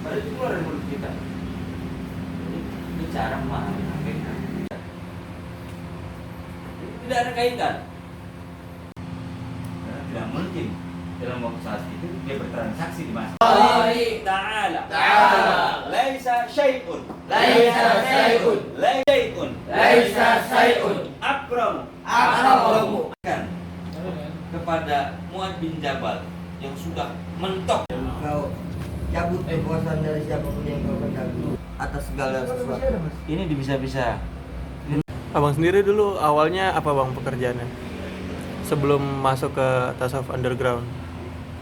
Itu keluar dari mulut kita. Ini cara memahami hakikat. Tidak ada kaitan. Karena tidak mungkin dalam waktu saat itu dia bertransaksi di masa Allah Ta'ala. Laisa syai'un. Laisa syai'un. Laisa syai'un. Akramu. Kepada Mu'adz bin Jabal yang sudah mentok. Kau cabut kekuasaan dari siapapun yang kau kehendaki atas segala sesuatu. Ini bisa-bisa. Abang sendiri dulu awalnya apa bang pekerjaannya? Sebelum masuk ke Tasawuf Underground?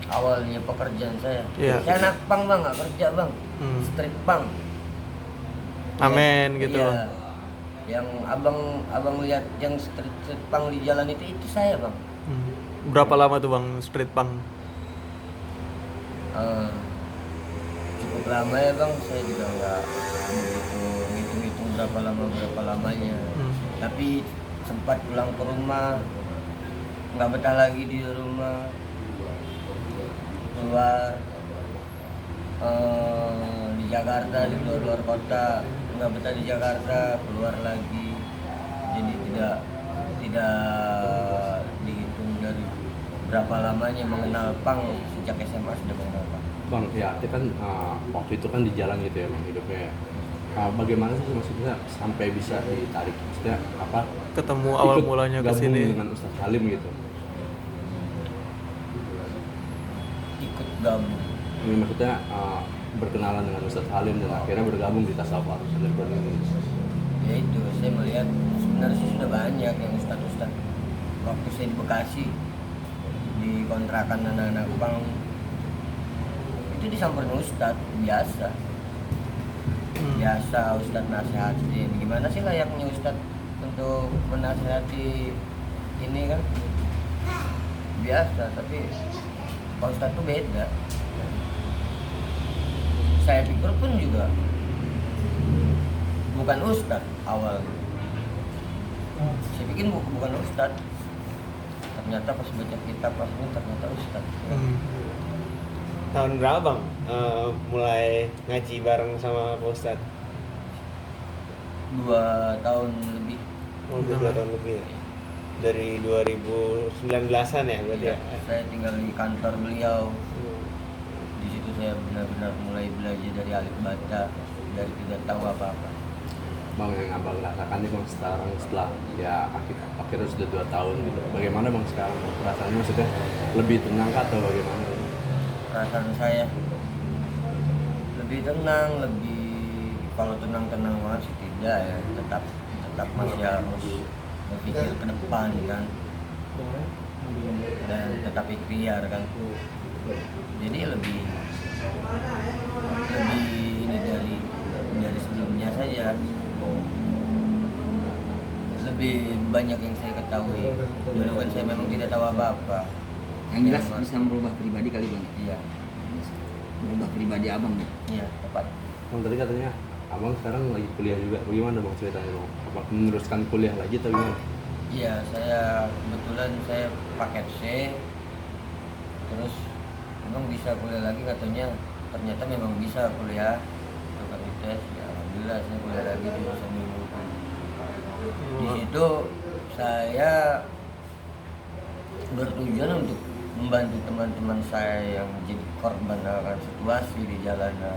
Awalnya pekerjaan saya, Iya. saya anak pang bang, nggak kerja bang, street pang. Amen gitu Iya. bang. Yang abang lihat yang street pang di jalan itu saya bang. Berapa lama tuh bang street punk? Cukup lama ya bang, saya juga nggak begitu ngitung berapa lamanya. Tapi sempat pulang ke rumah, nggak betah lagi di rumah, keluar di Jakarta, di luar kota, nggak betah di Jakarta, keluar lagi. Jadi tidak dihitung dari berapa lamanya mengenal pang. Sejak SMA sudah mengenal pang. Bang, ya kita kan waktu itu kan di jalan gitu ya bang hidupnya. Bagaimana sih maksudnya sampai bisa ditarik? Maksudnya apa? Ketemu awal mulanya ke gabung sini. dengan Ustadz Halim gitu. Ikut gabung. Ini maksudnya berkenalan dengan Ustadz Halim dan akhirnya bergabung di Tasawuf Underground ini. Ya itu, saya melihat sebenarnya sih sudah banyak yang ustad-ustad. Waktu saya di Bekasi di kontrakan anak-anak pang itu disamperin ustad biasa ustad nasihatin gimana sih layaknya ustad untuk menasihati ini kan biasa, tapi pak ustad tuh beda. Saya pikir pun juga bukan ustad awalnya, saya pikir bukan ustad, ternyata pas baca kitab ini ternyata ustad. Tahun berapa bang mulai ngaji bareng sama Pak Ustadz? 2 tahun lebih. Oh, 2 tahun lebih ya? Dari 2019an ya berarti ya? Saya tinggal di kantor beliau. Di situ saya benar-benar mulai belajar dari alif bata, dari tidak tahu apa-apa. Bang, yang abang rasakan nih bang sekarang setelah ya akhirnya sudah 2 tahun gitu. Bagaimana bang sekarang perasaannya, maksudnya lebih tenang kah atau bagaimana? Perasaan saya lebih tenang, kalau tenang banget sih tidak ya, tetap masih harus berpikir ke depan kan, dan tetap ikhtiar kan. Jadi lebih ini dari sebelumnya saja, lebih banyak yang saya ketahui. Dulu kan saya memang tidak tahu apa-apa. Yang jelas bisa merubah pribadi kali bang. Iya, Merubah pribadi abang. iya tepat. Bang tadi katanya abang sekarang lagi kuliah juga. Bagaimana bang ceritanya bang? Apa meneruskan kuliah lagi atau gimana? Iya, saya kebetulan saya paket C, terus memang bisa kuliah lagi katanya. Ternyata memang bisa kuliah, dapat tes. Ya alhamdulillah saya kuliah lagi di jurusan ilmu hukum. Di situ saya bertujuan untuk membantu teman-teman saya yang jadi korban akan situasi di jalanan,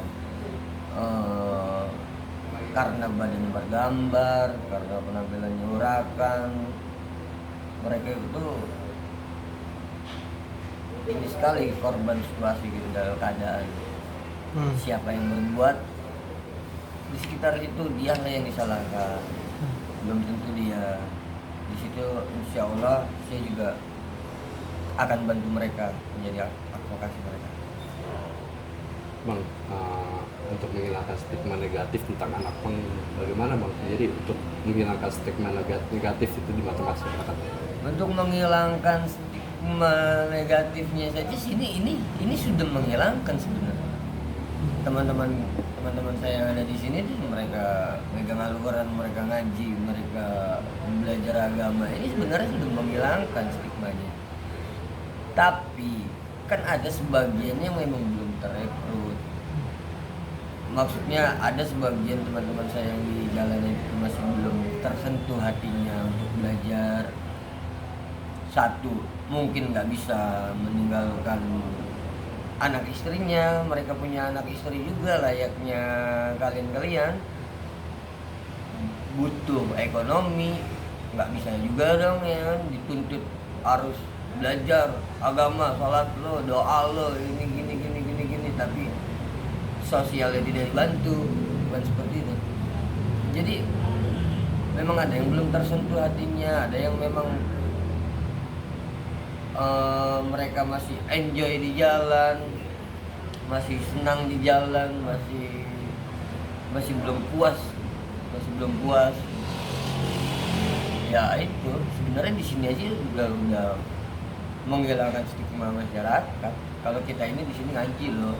karena badannya bergambar, karena penampilannya urakan. Mereka itu ini sekali korban situasi gitu dalam keadaan siapa yang berbuat di sekitar itu dia lah yang disalahkan, belum tentu dia. Di situ insya Allah saya juga akan bantu mereka menjadi advokasi mereka. Bang, untuk menghilangkan stigma negatif tentang anak pang, bagaimana bang? Jadi untuk menghilangkan stigma negatif itu di mata masyarakat. Untuk menghilangkan stigma negatifnya saja sini ini sudah menghilangkan sebenarnya. Teman-teman saya yang ada di sini tuh mereka megang Al-Quran, mereka ngaji, mereka belajar agama. Ini sebenarnya sudah menghilangkan stigmanya. Tapi kan ada sebagian yang memang belum terekrut. Maksudnya ada sebagian teman-teman saya yang di jalan itu masih belum tersentuh hatinya untuk belajar. Satu, mungkin nggak bisa meninggalkan anak istrinya, mereka punya anak istri juga layaknya kalian-kalian, butuh ekonomi, nggak bisa juga dong ya dituntut harus belajar agama, sholat lo, doa lo, ini gini, tapi sosialnya tidak dibantu, bukan seperti itu. Jadi memang ada yang belum tersentuh hatinya, ada yang memang mereka masih enjoy di jalan, masih senang di jalan, masih belum puas, ya itu sebenarnya di sini aja juga udah menghilangkan stigma masyarakat. Kalau kita ini di sini ngaji loh,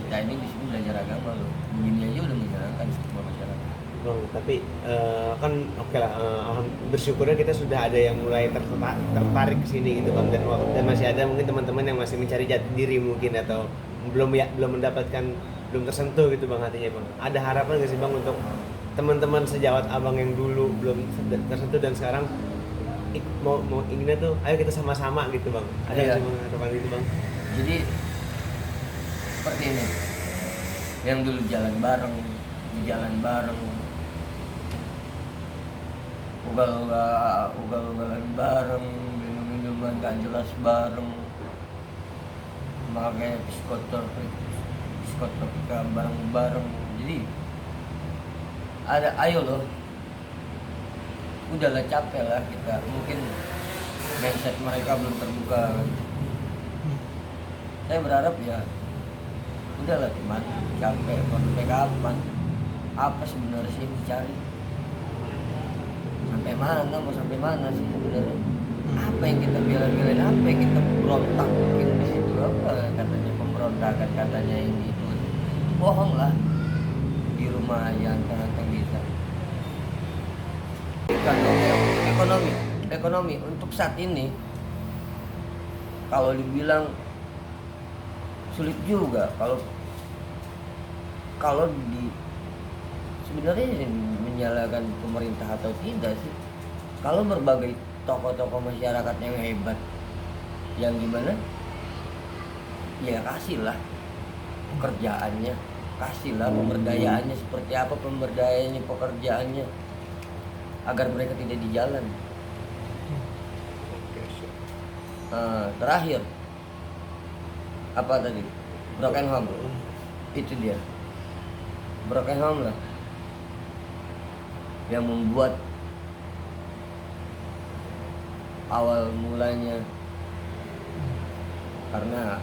kita ini di sini belajar agama loh, begini aja udah menghilangkan stigma masyarakat. Bang, tapi kan oke lah, bersyukurnya kita sudah ada yang mulai tertarik ke sini gitu bang, dan masih ada mungkin teman-teman yang masih mencari jati diri mungkin atau belum mendapatkan, belum tersentuh gitu bang hatinya bang. Ada harapan nggak sih bang untuk teman-teman sejawat abang yang dulu belum tersentuh dan sekarang mau inginnya tuh ayo kita sama-sama gitu bang? Ada nggak sih bang harapan gitu bang? Jadi seperti ini, yang dulu jalan bareng, ugal-ugalan bareng, minum-minuman gak jelas bareng, pakai psikotropika bareng-bareng. Jadi ada, ayo loh, udahlah capek lah kita, mungkin mindset mereka belum terbuka kan. Saya berharap ya udahlah teman, capek mau sampai kapan, apa sebenarnya sih yang dicari, sampai mana sih sebenarnya, apa yang kita bela-belain, apa yang kita berontak mungkin di situ, apa katanya pemberontakan, katanya ini itu bohong lah, di rumah aja anteng-anteng kita. Ekonomi untuk saat ini kalau dibilang sulit juga, kalau di sebenarnya menyalahkan pemerintah atau tidak sih, kalau berbagai tokoh-tokoh masyarakat yang hebat yang gimana ya kasihlah pekerjaannya, kasihlah pemberdayaannya, seperti apa pemberdayaannya, pekerjaannya, agar mereka tidak di jalan. Terakhir apa tadi, broken home, itu dia broken home lah yang membuat awal mulanya, karena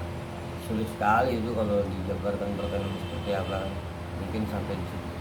sulit sekali itu kalau dijabarkan broken home seperti apa, mungkin sampai di situ.